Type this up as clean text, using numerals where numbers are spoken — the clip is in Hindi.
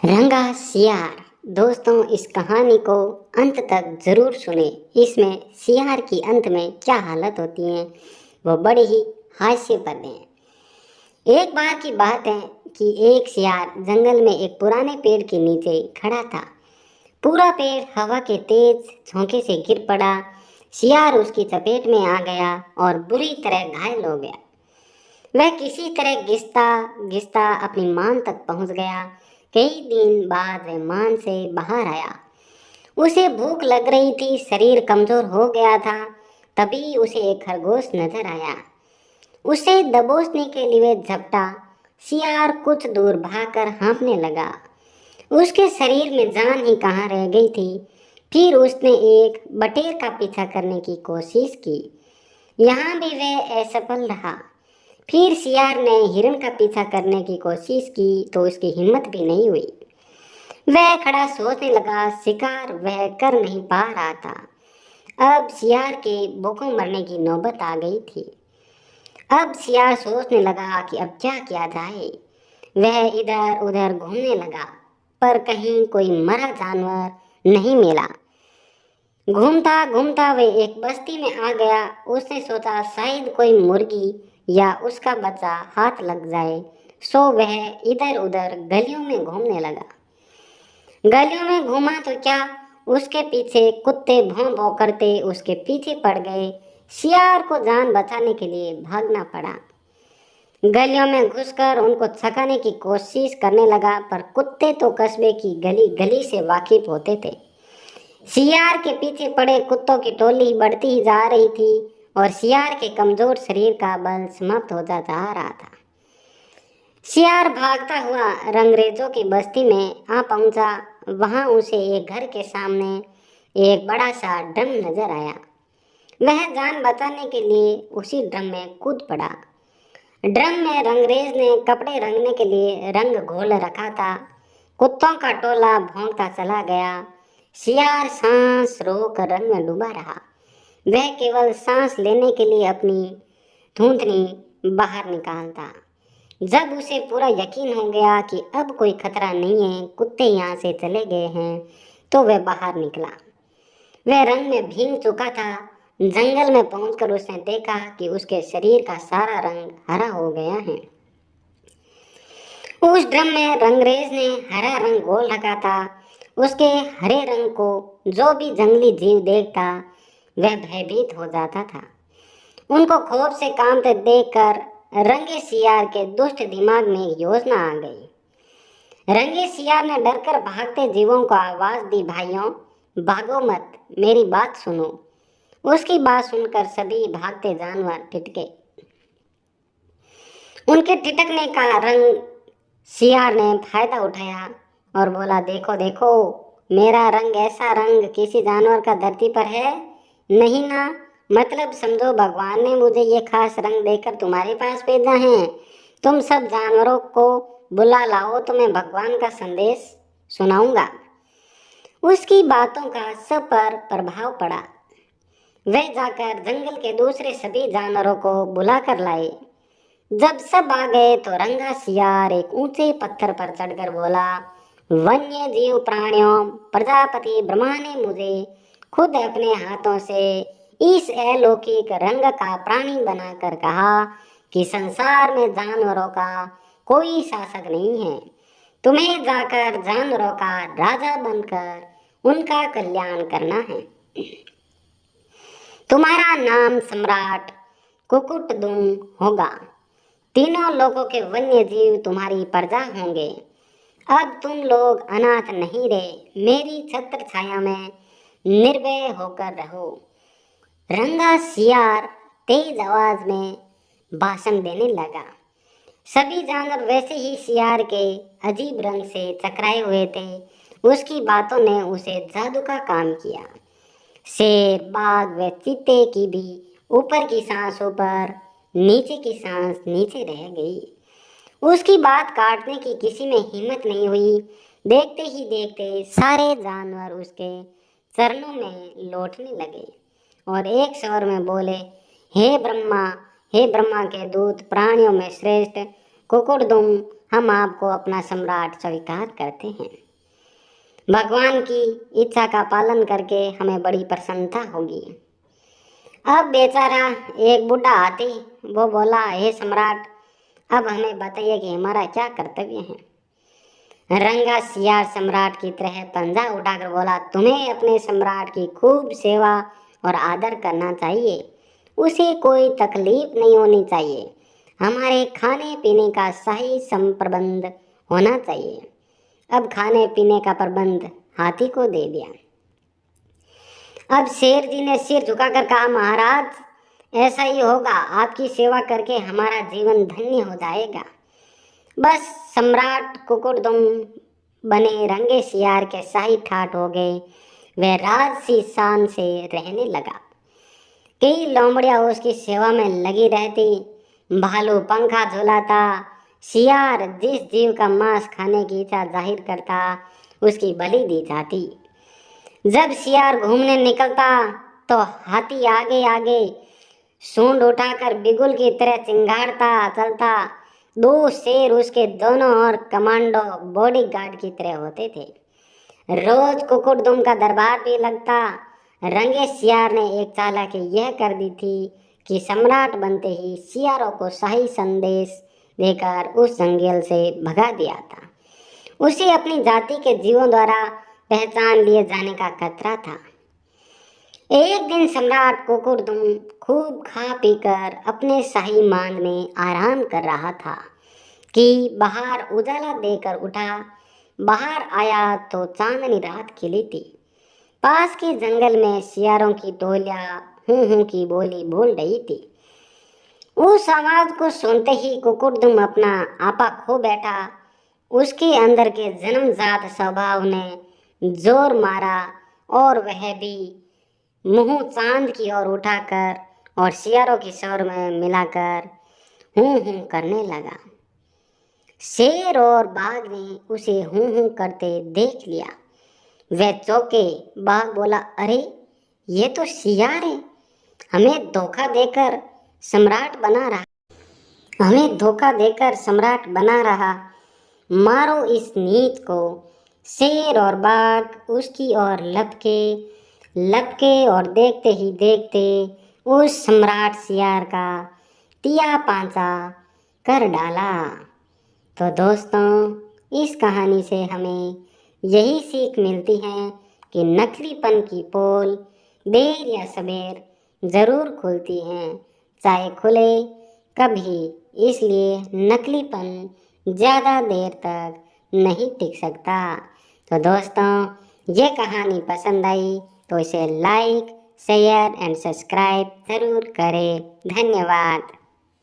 रंगा सियार। दोस्तों, इस कहानी को अंत तक जरूर सुने। इसमें सियार की अंत में क्या हालत होती है वो बड़े ही हास्यपद हैं। एक बार की बात है कि एक सियार जंगल में एक पुराने पेड़ के नीचे खड़ा था। पूरा पेड़ हवा के तेज झोंके से गिर पड़ा। सियार उसकी चपेट में आ गया और बुरी तरह घायल हो गया। वह किसी तरह घिसता घिसता अपनी मान तक पहुंच गया। कई दिन बाद वह मान से बाहर आया। उसे भूख लग रही थी, शरीर कमजोर हो गया था। तभी उसे एक खरगोश नजर आया। उसे दबोचने के लिए झपटा। सियार कुछ दूर भागकर हाँफने लगा। उसके शरीर में जान ही कहाँ रह गई थी। फिर उसने एक बटेर का पीछा करने की कोशिश की। यहाँ भी वह असफल रहा। फिर सियार ने हिरण का पीछा करने की कोशिश की तो उसकी हिम्मत भी नहीं हुई। वह खड़ा सोचने लगा, शिकार वह कर नहीं पा रहा था। अब सियार के भूखों मरने की नौबत आ गई थी। अब सियार सोचने लगा कि अब क्या किया जाए। वह इधर उधर घूमने लगा, पर कहीं कोई मरा जानवर नहीं मिला। घूमता घूमता वह एक बस्ती में आ गया। उसने सोचा शायद कोई मुर्गी या उसका बच्चा हाथ लग जाए। सो वह इधर उधर गलियों में घूमने लगा। गलियों में घूमा तो क्या, उसके पीछे कुत्ते भौं भौं करते उसके पीछे पड़ गए। सियार को जान बचाने के लिए भागना पड़ा। गलियों में घुसकर उनको छकाने की कोशिश करने लगा, पर कुत्ते तो कस्बे की गली गली से वाकिफ होते थे। सियार के पीछे पड़े कुत्तों की टोली बढ़ती ही जा रही थी और सियार के कमजोर शरीर का बल समाप्त होता जा रहा था। सियार भागता हुआ रंगरेजों की बस्ती में आ पहुंचा। वहां उसे एक घर के सामने एक बड़ा सा ड्रम नजर आया। वह जान बचाने के लिए उसी ड्रम में कूद पड़ा। ड्रम में रंगरेज ने कपड़े रंगने के लिए रंग घोल रखा था। कुत्तों का टोला भौंकता चला गया। सियार सांस रोक रंग में डूबा रहा। वह केवल सांस लेने के लिए अपनी धुंधनी बाहर निकालता। जब उसे पूरा यकीन हो गया कि अब कोई खतरा नहीं है, कुत्ते यहाँ से चले गए हैं, तो वह बाहर निकला। वह रंग में भीग चुका था। जंगल में पहुंचकर उसने देखा कि उसके शरीर का सारा रंग हरा हो गया है। उस ड्रम में रंगरेज ने हरा रंग घोल रखा था। उसके हरे रंग को जो भी जंगली जीव देखता वह भयभीत हो जाता था। उनको खौफ से कांपते देखकर रंगे सियार के दुष्ट दिमाग में एक योजना आ गई। रंगे सियार ने डरकर भागते जीवों को आवाज दी, भाइयों भागो मत, मेरी बात सुनो। उसकी बात सुनकर सभी भागते जानवर ठिठके। उनके ठिठकने का रंग सियार ने फायदा उठाया और बोला, देखो देखो, मेरा रंग ऐसा रंग किसी जानवर का धरती पर है नहीं ना। मतलब समझो, भगवान ने मुझे ये खास रंग देकर तुम्हारे पास भेजा है। तुम सब जानवरों को बुला लाओ तो मैं भगवान का संदेश सुनाऊंगा। उसकी बातों का सब पर प्रभाव पड़ा। वह जाकर जंगल के दूसरे सभी जानवरों को बुला कर लाए। जब सब आ गए तो रंगा सियार एक ऊंचे पत्थर पर चढ़कर बोला, वन्य जीव प्राणियों, प्रजापति ब्रह्मा ने मुझे खुद अपने हाथों से इस अलौकिक रंग का प्राणी बनाकर कहा कि संसार में जानवरों का कोई शासक नहीं है। तुम्हें जाकर जानवरों का राजा बनकर उनका कल्याण करना है। तुम्हारा नाम सम्राट कुकुटदुम होगा। तीनों लोगों के वन्य जीव तुम्हारी प्रजा होंगे। अब तुम लोग अनाथ नहीं रहे, मेरी छत्र छाया में निर्भय होकर रहो। रंगा सियार तेज आवाज में भाषण देने लगा। सभी जानवर वैसे ही सियार के अजीब रंग से चकराए हुए थे। उसकी बातों ने उसे जादू का काम किया। शेर, बाघ व चीते की भी ऊपर की सांस ऊपर, नीचे की सांस नीचे रह गई। उसकी बात काटने की किसी में हिम्मत नहीं हुई। देखते ही देखते सारे जानवर उसके चरणों में लौटने लगे और एक स्वर में बोले, हे ब्रह्मा, हे ब्रह्मा के दूत, प्राणियों में श्रेष्ठ कुकुटदुम, हम आपको अपना सम्राट स्वीकार करते हैं। भगवान की इच्छा का पालन करके हमें बड़ी प्रसन्नता होगी। अब बेचारा एक बूढ़ा हाथी वो बोला, हे सम्राट, अब हमें बताइए कि हमारा क्या कर्तव्य है। रंगा सियार सम्राट की तरह पंजा उठाकर बोला, तुम्हें अपने सम्राट की खूब सेवा और आदर करना चाहिए। उसे कोई तकलीफ नहीं होनी चाहिए। हमारे खाने पीने का सही प्रबंध होना चाहिए। अब खाने पीने का प्रबंध हाथी को दे दिया। अब शेर जी ने सिर झुकाकर कहा, महाराज, ऐसा ही होगा, आपकी सेवा करके हमारा जीवन धन्य हो जाएगा। बस सम्राट कुकुरदुम बने रंगे सियार के शाही ठाट हो गए। वह राजसी शान से रहने लगा। कई लोमड़ियाँ उसकी सेवा में लगी रहती। भालू पंखा झुलाता। सियार जिस जीव का मांस खाने की इच्छा जाहिर करता उसकी बलि दी जाती। जब सियार घूमने निकलता तो हाथी आगे आगे सूंड उठाकर बिगुल की तरह चिंगाड़ता चलता। दो शेर उसके दोनों ओर कमांडो बॉडीगार्ड की तरह होते थे। रोज कुकुरदुम का दरबार भी लगता। रंगे सियार ने एक चालाकी यह कर दी थी कि सम्राट बनते ही सियारों को शाही संदेश देकर उस जंगल से भगा दिया था। उसे अपनी जाति के जीवों द्वारा पहचान लिए जाने का खतरा था। एक दिन सम्राट कुकुरदुम खूब खा पीकर अपने शाही मांद में आराम कर रहा था कि बाहर उजाला देकर उठा। बाहर आया तो चांदनी रात खिली थी। पास के जंगल में सियारों की टोलियां हूं की बोली बोल रही थी। उस आवाज को सुनते ही कुकुरदुम अपना आपा खो बैठा। उसके अंदर के जन्मजात स्वभाव ने जोर मारा और वह भी मुंह चांद की ओर उठाकर और सियारों की स्वर में मिलाकर हूं करने लगा। शेर और बाघ ने उसे हूं करते देख लिया। वह चौंके। बाघ बोला, अरे ये तो सियार है, हमें धोखा देकर सम्राट बना रहा हमें धोखा देकर सम्राट बना रहा। मारो इस नीच को। शेर और बाघ उसकी ओर लपके और देखते ही देखते उस सम्राट सियार का तिया पांचा कर डाला। तो दोस्तों, इस कहानी से हमें यही सीख मिलती है कि नकलीपन की पोल देर या सवेर ज़रूर खुलती है, चाहे खुले कभी। इसलिए नकलीपन ज़्यादा देर तक नहीं टिक सकता। तो दोस्तों, ये कहानी पसंद आई तो इसे लाइक, शेयर एंड सब्सक्राइब ज़रूर करें। धन्यवाद।